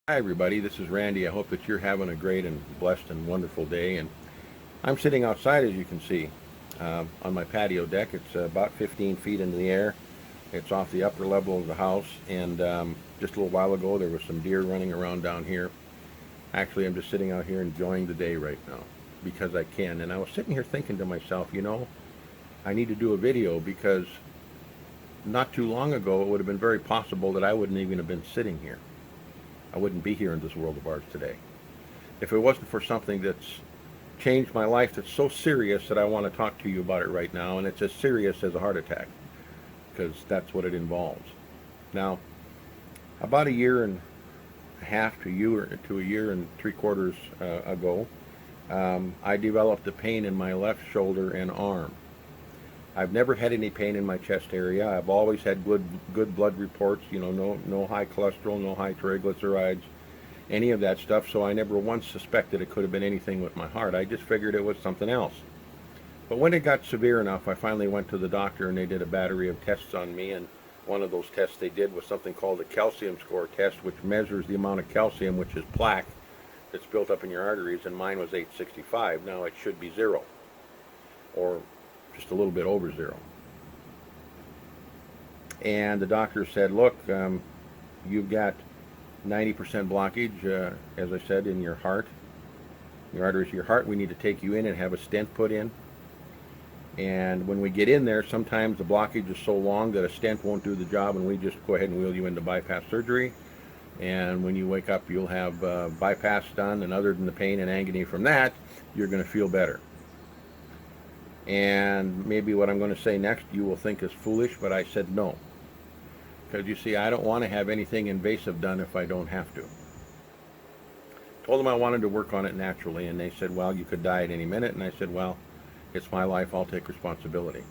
Hi everybody, this is Randy. I hope that you're having a great and blessed and wonderful day. And I'm sitting outside, as you can see, on my patio deck. It's about 15 feet into the air. It's off the upper level of the house. And just a little while ago, there was some deer running around down here. Actually, I'm just sitting out here enjoying the day right now because I can. And I was sitting here thinking to myself, I need to do a video because not too long ago, it would have been very possible that I wouldn't even have been sitting here. I wouldn't be here in this world of ours today. If it wasn't for something that's changed my life that's so serious that I want to talk to you about it right now, and it's as serious as a heart attack, because that's what it involves. Now, about a year and a half to a year and 3/4 ago, I developed a pain in my left shoulder and arm. I've never had any pain in my chest area. I've always had good blood reports, no high cholesterol, no high triglycerides, any of that stuff, so I never once suspected it could have been anything with my heart. I just figured it was something else. But when it got severe enough, I finally went to the doctor and they did a battery of tests on me, and one of those tests they did was something called a calcium score test, which measures the amount of calcium, which is plaque, that's built up in your arteries, and mine was 865. Now it should be 0, or just a little bit over 0. And the doctor said, look, you've got 90% blockage, as I said, in your heart, your arteries of your heart. We need to take you in and have a stent put in. And when we get in there, sometimes the blockage is so long that a stent won't do the job, and we just go ahead and wheel you into bypass surgery. And when you wake up, you'll have bypass done, and other than the pain and agony from that, you're going to feel better. And maybe what I'm going to say next you will think is foolish, but I said no. Because you see, I don't want to have anything invasive done if I don't have to. Told them I wanted to work on it naturally, and they said, well, you could die at any minute. And I said, well, it's my life, I'll take responsibility.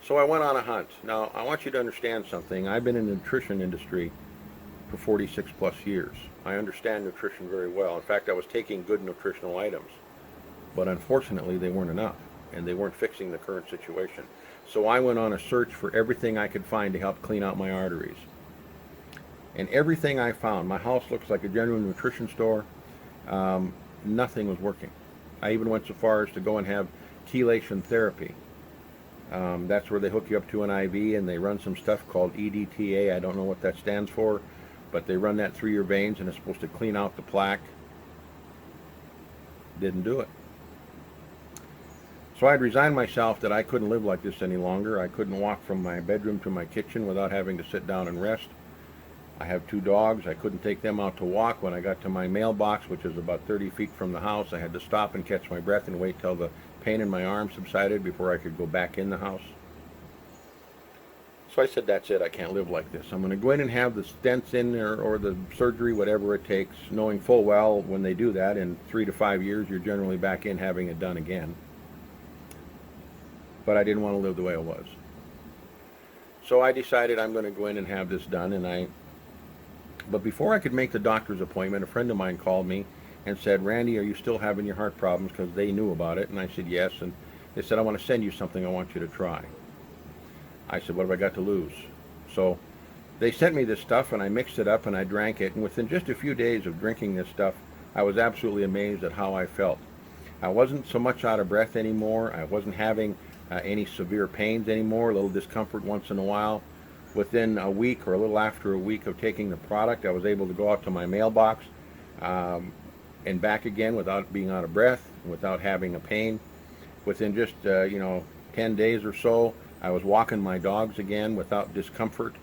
So I went on a hunt. Now, I want you to understand something. I've been in the nutrition industry for 46 plus years. I understand nutrition very well. In fact, I was taking good nutritional items. But unfortunately, they weren't enough, and they weren't fixing the current situation. So I went on a search for everything I could find to help clean out my arteries. And everything I found, my house looks like a genuine nutrition store, nothing was working. I even went so far as to go and have chelation therapy. That's where they hook you up to an IV and they run some stuff called EDTA. I don't know what that stands for, but they run that through your veins and it's supposed to clean out the plaque. Didn't do it. So I'd resigned myself that I couldn't live like this any longer. I couldn't walk from my bedroom to my kitchen without having to sit down and rest. I have 2 dogs. I couldn't take them out to walk. When I got to my mailbox, which is about 30 feet from the house, I had to stop and catch my breath and wait till the pain in my arm subsided before I could go back in the house. So I said, that's it. I can't live like this. I'm going to go in and have the stents in there or the surgery, whatever it takes, knowing full well when they do that, in 3 to 5 years, you're generally back in having it done again. But I didn't want to live the way I was. So I decided I'm going to go in and have this done, but before I could make the doctor's appointment, a friend of mine called me and said, Randy, are you still having your heart problems? Because they knew about it. And I said, yes. And they said, I want to send you something I want you to try. I said, what have I got to lose? So they sent me this stuff, and I mixed it up, and I drank it. And within just a few days of drinking this stuff, I was absolutely amazed at how I felt. I wasn't so much out of breath anymore. I wasn't having any severe pains anymore, a little discomfort once in a while. Within a week or a little after a week of taking the product, I was able to go out to my mailbox and back again without being out of breath, without having a pain. Within just 10 days or so, I was walking my dogs again without discomfort,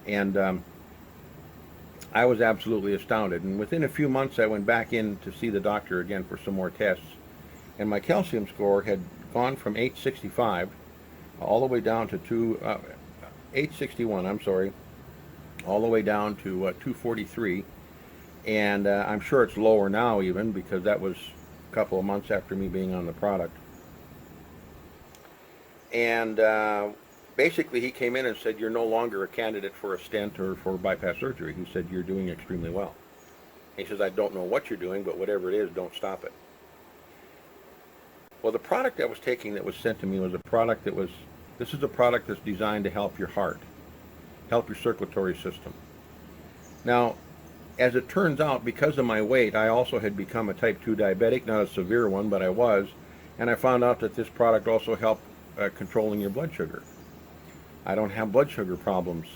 and I was absolutely astounded. And within a few months, I went back in to see the doctor again for some more tests, and my calcium score had gone from 865 all the way down to 861, all the way down to 243, and I'm sure it's lower now even, because that was a couple of months after me being on the product. And basically he came in and said, you're no longer a candidate for a stent or for bypass surgery. He said, you're doing extremely well. He says, I don't know what you're doing, but whatever it is, don't stop it. Well, the product I was taking that was sent to me was a product this is a product that's designed to help your heart, help your circulatory system. Now, As it turns out, because of my weight, I also had become a type 2 diabetic, not a severe one, but I was. And I found out that this product also helped controlling your blood sugar. I don't have blood sugar problems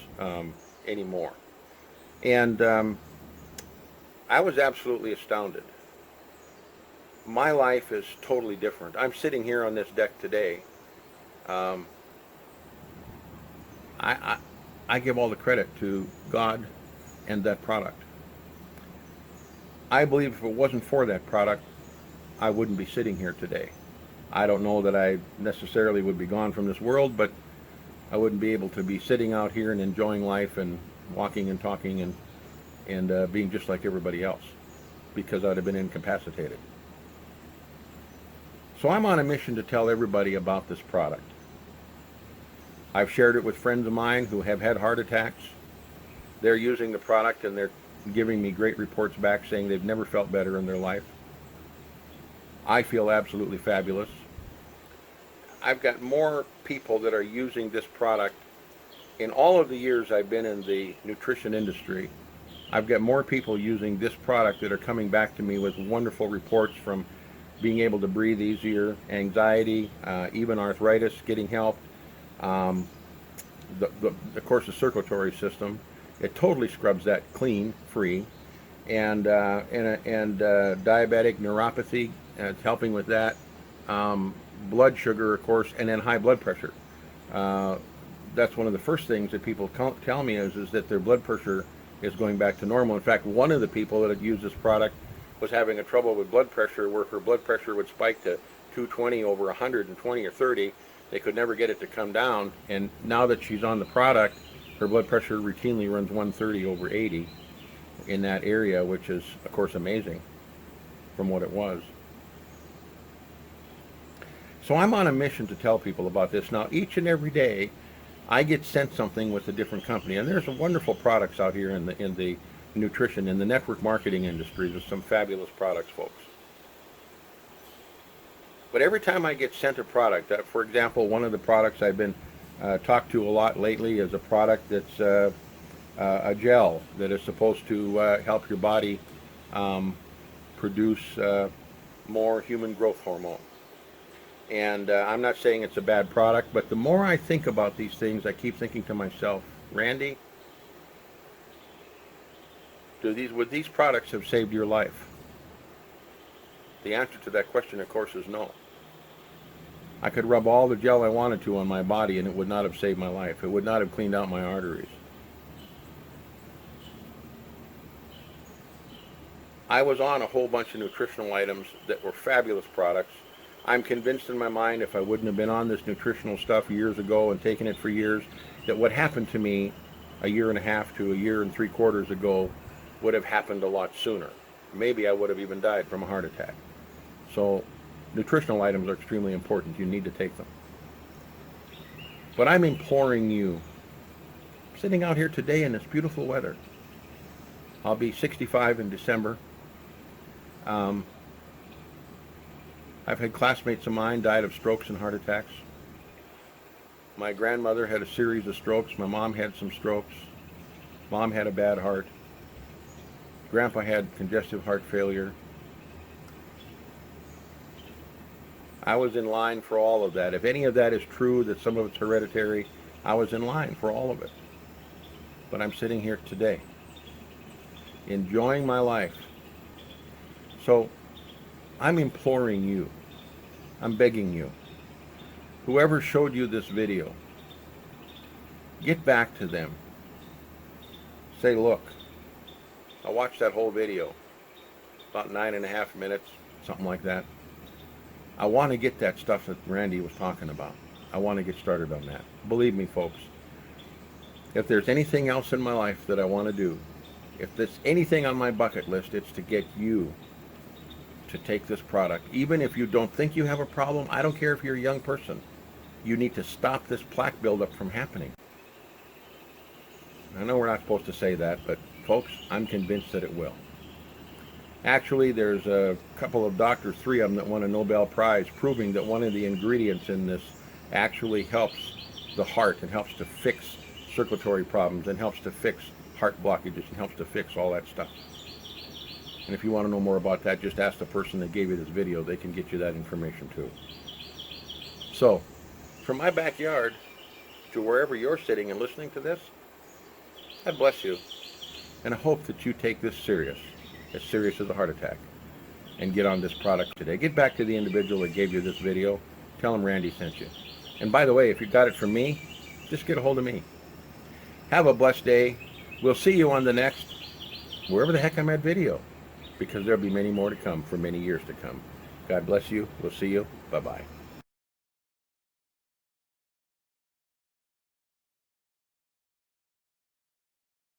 anymore. And I was absolutely astounded. My life is totally different. I'm sitting here on this deck today. I give all the credit to God and that product. I believe if it wasn't for that product, I wouldn't be sitting here today. I don't know that I necessarily would be gone from this world, but I wouldn't be able to be sitting out here and enjoying life and walking and talking and being just like everybody else, because I'd have been incapacitated. So I'm on a mission to tell everybody about this product. I've shared it with friends of mine who have had heart attacks. They're using the product and they're giving me great reports back saying they've never felt better in their life. I feel absolutely fabulous. I've got more people that are using this product. In all of the years I've been in the nutrition industry, I've got more people using this product that are coming back to me with wonderful reports from being able to breathe easier, anxiety, even arthritis getting help. Of course, the circulatory system, it totally scrubs that clean, free, and diabetic neuropathy, it's helping with that. Blood sugar, of course, and then high blood pressure. That's one of the first things that people tell me is that their blood pressure is going back to normal. In fact, one of the people that had used this product was having a trouble with blood pressure where her blood pressure would spike to 220 over 120 or 30. They could never get it to come down, and now that she's on the product, her blood pressure routinely runs 130 over 80 in that area, which is, of course, amazing from what it was. So I'm on a mission to tell people about this. Now, each and every day, I get sent something with a different company, and there's some wonderful products out here in the nutrition, in the network marketing industry. There's some fabulous products, folks. But every time I get sent a product, for example, one of the products I've been talked to a lot lately is a product that's a gel that is supposed to help your body produce more human growth hormone. And I'm not saying it's a bad product, but the more I think about these things, I keep thinking to myself, Randy, would these products have saved your life? The answer to that question, of course, is no. I could rub all the gel I wanted to on my body and it would not have saved my life. It would not have cleaned out my arteries. I was on a whole bunch of nutritional items that were fabulous products. I'm convinced in my mind, if I wouldn't have been on this nutritional stuff years ago and taken it for years, that what happened to me a year and a half to a year and 3/4 ago would have happened a lot sooner. Maybe I would have even died from a heart attack. So nutritional items are extremely important. You need to take them. But I'm imploring you, sitting out here today in this beautiful weather. I'll be 65 in December. I've had classmates of mine died of strokes and heart attacks. My grandmother had a series of strokes. My mom had some strokes. Mom had a bad heart. Grandpa had congestive heart failure. I was in line for all of that. If any of that is true, that some of it's hereditary, I was in line for all of it. But I'm sitting here today, enjoying my life. So I'm imploring you, I'm begging you, whoever showed you this video, get back to them. Say, look, I watched that whole video, about 9.5 minutes, something like that. I want to get that stuff that Randy was talking about. I want to get started on that. Believe me, folks, if there's anything else in my life that I want to do, if there's anything on my bucket list, it's to get you to take this product. Even if you don't think you have a problem, I don't care if you're a young person. You need to stop this plaque buildup from happening. I know we're not supposed to say that, but folks, I'm convinced that it will. Actually, there's a couple of doctors, 3 of them, that won a Nobel Prize, proving that one of the ingredients in this actually helps the heart and helps to fix circulatory problems and helps to fix heart blockages and helps to fix all that stuff. And if you want to know more about that, just ask the person that gave you this video. They can get you that information too. So, from my backyard to wherever you're sitting and listening to this, I bless you. And I hope that you take this serious as a heart attack, and get on this product today. Get back to the individual that gave you this video. Tell him Randy sent you. And by the way, if you got it from me, just get a hold of me. Have a blessed day. We'll see you on the next, wherever the heck I'm at, video, because there'll be many more to come for many years to come. God bless you. We'll see you. Bye-bye.